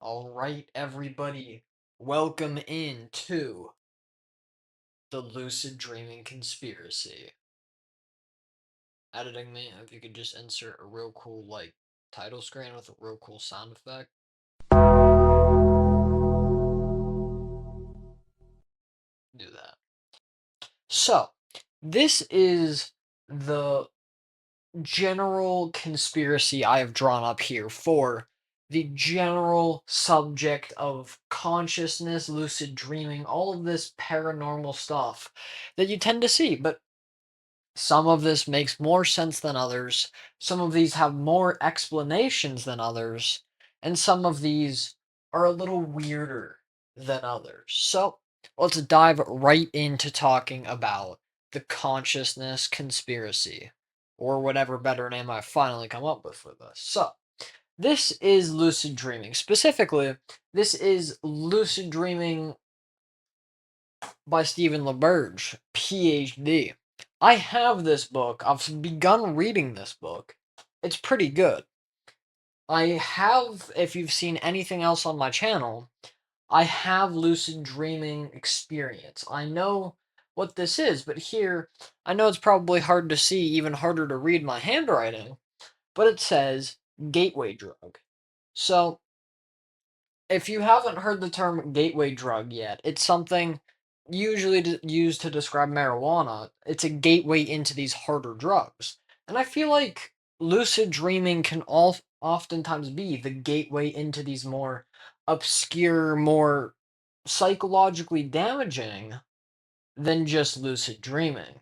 All right, everybody, welcome into the Lucid Dreaming Conspiracy. Editing me, if you could just insert a real cool, title screen with a real cool sound effect. Do that. So, this is the general conspiracy I have drawn up here for the general subject of consciousness, lucid dreaming, all of this paranormal stuff that you tend to see. But some of this makes more sense than others. Some of these have more explanations than others. And some of these are a little weirder than others. So let's dive right into talking about the consciousness conspiracy, or whatever better name I finally come up with for this. So, this is lucid dreaming. Specifically, this is lucid dreaming by Stephen LaBerge, PhD. I have this book. I've begun reading this book. It's pretty good. I have, if you've seen anything else on my channel, I have lucid dreaming experience. I know what this is, but here, I know it's probably hard to see, even harder to read my handwriting, but it says gateway drug. So, if you haven't heard the term gateway drug yet, it's something usually used to describe marijuana. It's a gateway into these harder drugs. And I feel like lucid dreaming can oftentimes be the gateway into these more obscure, more psychologically damaging than just lucid dreaming.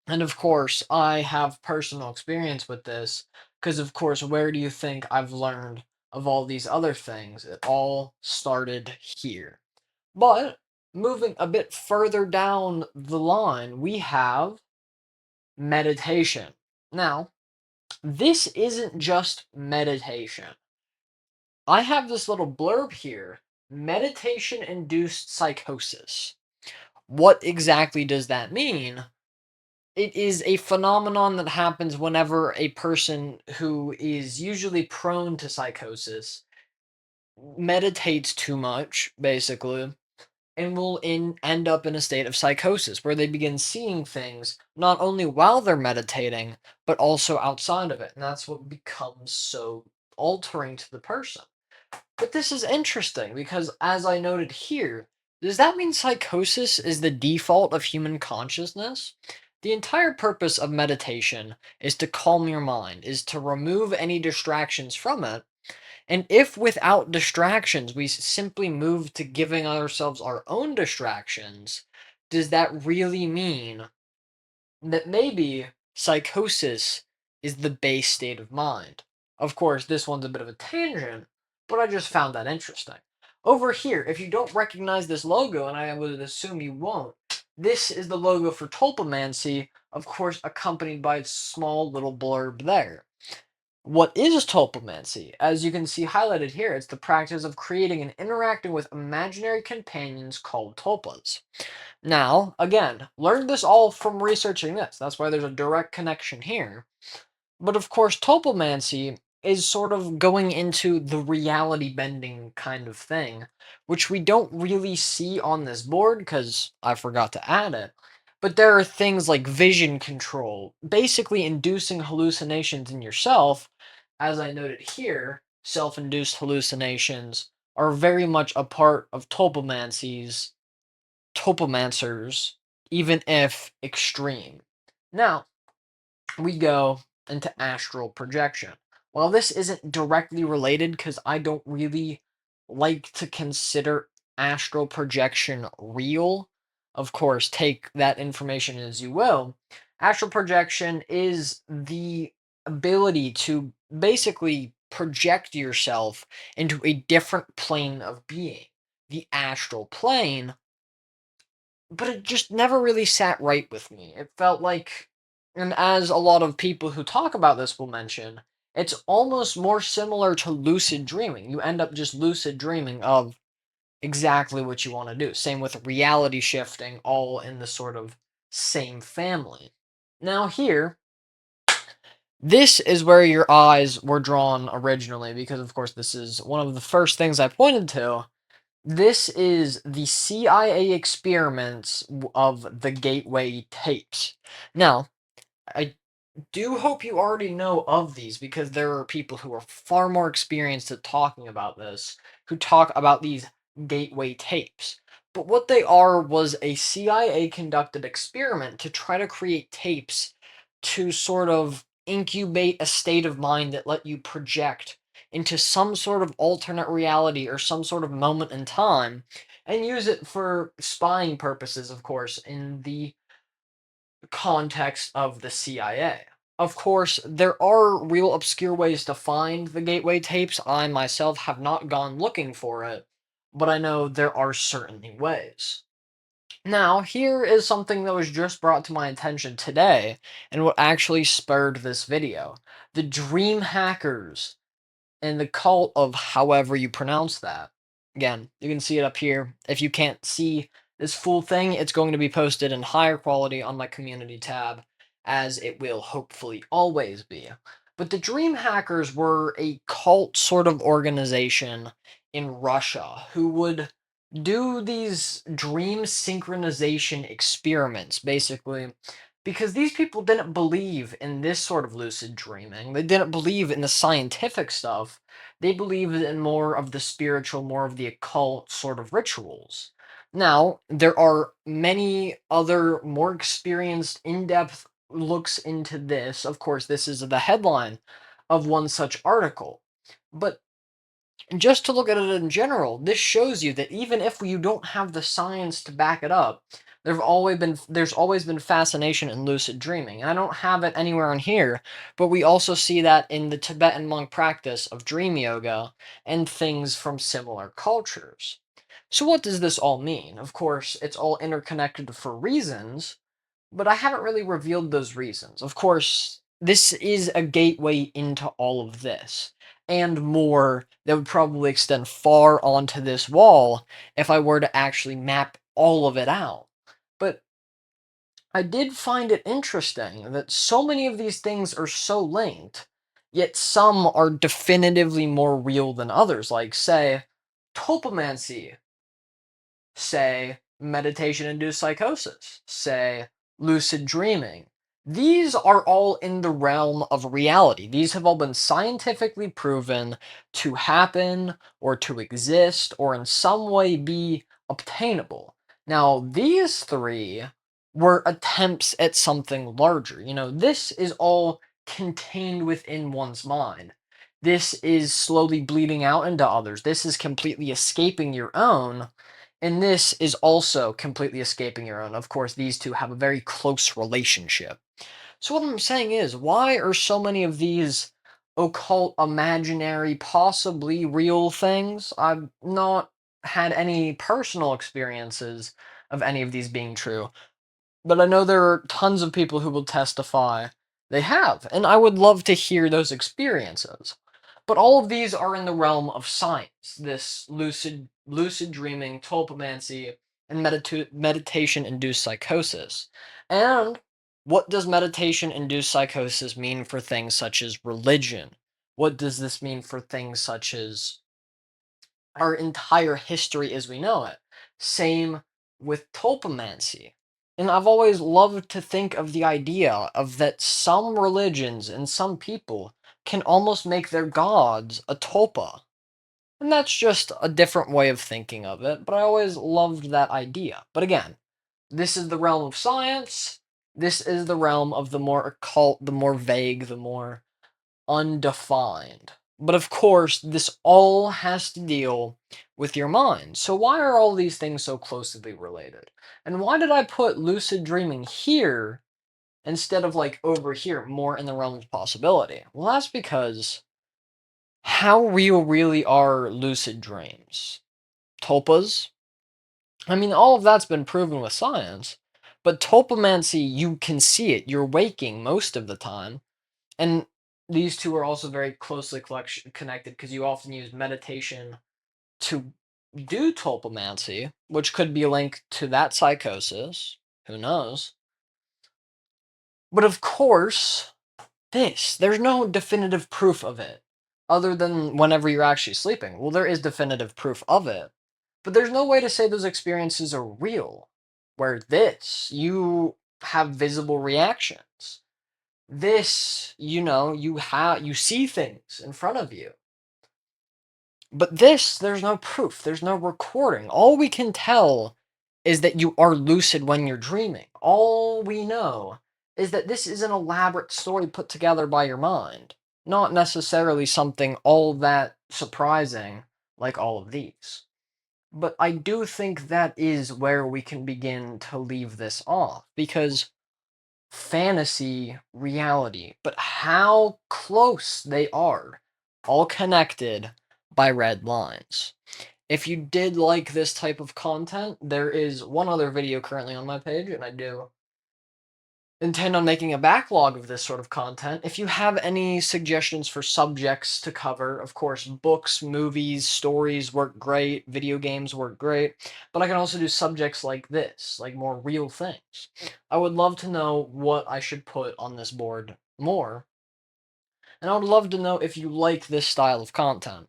And of course, I have personal experience with this because, of course, where do you think I've learned of all these other things? It all started here. But moving a bit further down the line, we have meditation. Now, this isn't just meditation. I have this little blurb here, meditation induced psychosis. What exactly does that mean? It is a phenomenon that happens whenever a person who is usually prone to psychosis meditates too much, basically, and will end up in a state of psychosis where they begin seeing things not only while they're meditating, but also outside of it. And that's what becomes so altering to the person. But this is interesting because, as I noted here, does that mean psychosis is the default of human consciousness? The entire purpose of meditation is to calm your mind, is to remove any distractions from it. And if without distractions we simply move to giving ourselves our own distractions, does that really mean that maybe psychosis is the base state of mind? Of course, this one's a bit of a tangent, but I just found that interesting. Over here, if you don't recognize this logo, and I would assume you won't, this is the logo for Tulpamancy, of course, accompanied by its small little blurb there. What is Tulpamancy? As you can see highlighted here, it's the practice of creating and interacting with imaginary companions called tulpas. Now, again, learned this all from researching this. That's why there's a direct connection here. But of course, Tulpamancy is sort of going into the reality bending kind of thing, which we don't really see on this board because I forgot to add it. But there are things like vision control, basically inducing hallucinations in yourself. As I noted here, self induced hallucinations are very much a part of Tulpamancers, even if extreme. Now, we go into astral projection. While this isn't directly related, because I don't really like to consider astral projection real, of course, take that information as you will. Astral projection is the ability to basically project yourself into a different plane of being, the astral plane, but it just never really sat right with me. It felt like, and as a lot of people who talk about this will mention, it's almost more similar to lucid dreaming. You end up just lucid dreaming of exactly what you want to do. Same with reality shifting, all in the sort of same family. Now, here, This is where your eyes were drawn originally, because of course this is one of the first things I pointed to. This is the CIA experiments of the Gateway tapes. Now, I do hope you already know of these, because there are people who are far more experienced at talking about this, who talk about these gateway tapes. But what they are was a CIA conducted experiment to try to create tapes to sort of incubate a state of mind that let you project into some sort of alternate reality or some sort of moment in time, and use it for spying purposes, of course, in the context of the CIA. Of course, there are real obscure ways to find the gateway tapes. I myself have not gone looking for it, but I know there are certainly ways. Now, here is something that was just brought to my attention today, and what actually spurred this video. The Dream Hackers and the cult of however you pronounce that. Again, you can see it up here. If you can't see this full thing, it's going to be posted in higher quality on my community tab, as it will hopefully always be. But the Dream Hackers were a cult sort of organization in Russia who would do these dream synchronization experiments, basically, because these people didn't believe in this sort of lucid dreaming. They didn't believe in the scientific stuff. They believed in more of the spiritual, more of the occult sort of rituals. Now, there are many other more experienced, in depth looks into this. Of course, this is the headline of one such article. But just to look at it in general, this shows you that even if you don't have the science to back it up, there's always been fascination in lucid dreaming. And I don't have it anywhere on here, but we also see that in the Tibetan monk practice of dream yoga and things from similar cultures. So what does this all mean? Of course, it's all interconnected for reasons, but I haven't really revealed those reasons. Of course, this is a gateway into all of this, and more that would probably extend far onto this wall if I were to actually map all of it out. But I did find it interesting that so many of these things are so linked, yet some are definitively more real than others, like, say, Tulpamancy, say meditation induced psychosis, say lucid dreaming. These are all in the realm of reality. These have all been scientifically proven to happen or to exist or in some way be obtainable. Now, these three were attempts at something larger. This is all contained within one's mind. This is slowly bleeding out into others. This is completely escaping your own, and this is also completely escaping your own. Of course, these two have a very close relationship. So, what I'm saying is, why are so many of these occult, imaginary, possibly real things? I've not had any personal experiences of any of these being true, but I know there are tons of people who will testify they have, and I would love to hear those experiences. But all of these are in the realm of science. This lucid dreaming, tulpamancy, and meditation induced psychosis. And what does meditation induced psychosis mean for things such as religion? What does this mean for things such as our entire history as we know it? Same with tulpamancy. And I've always loved to think of the idea of that some religions and some people can almost make their gods a tulpa. And that's just a different way of thinking of it, but I always loved that idea. But again, this is the realm of science. This is the realm of the more occult, the more vague, the more undefined. But of course, this all has to deal with your mind. So, why are all these things so closely related? And why did I put lucid dreaming here instead of like over here, more in the realm of possibility? Well, that's because how real really are lucid dreams? Tulpas? I mean, all of that's been proven with science. But tulpamancy, you can see it. You're waking most of the time. And these two are also very closely connected, because you often use meditation to do tulpamancy, which could be linked to that psychosis. Who knows? But of course, There's no definitive proof of it other than whenever you're actually sleeping. Well, there is definitive proof of it, but there's no way to say those experiences are real. Where you have visible reactions. You see things in front of you. But there's no proof. There's no recording. All we can tell is that you are lucid when you're dreaming. All we know is that this is an elaborate story put together by your mind, not necessarily something all that surprising like all of these. But I do think that is where we can begin to leave this off because fantasy, reality, but how close they are, all connected by red lines. If you did like this type of content, there is one other video currently on my page, and I do intend on making a backlog of this sort of content. If you have any suggestions for subjects to cover, of course, books, movies, stories work great, video games work great, but I can also do subjects like this, like more real things. I would love to know what I should put on this board more, and I would love to know if you like this style of content.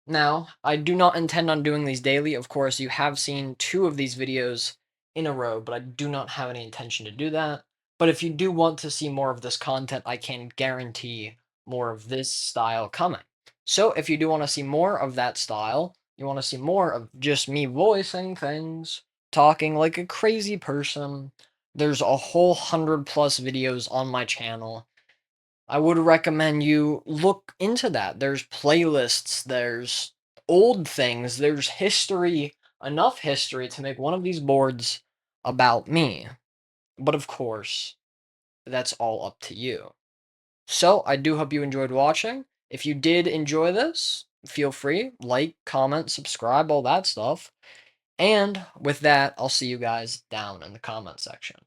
Now, I do not intend on doing these daily. Of course, you have seen 2 of these videos in a row, but I do not have any intention to do that. But if you do want to see more of this content, I can guarantee more of this style coming. So if you do want to see more of that style, you want to see more of just me voicing things, talking like a crazy person, there's a whole 100 plus videos on my channel. I would recommend you look into that. There's playlists, there's old things, there's history, enough history to make one of these boards about me. But of course, that's all up to you. So, I do hope you enjoyed watching. If you did enjoy this, feel free, like, comment, subscribe, all that stuff. And with that, I'll see you guys down in the comment section.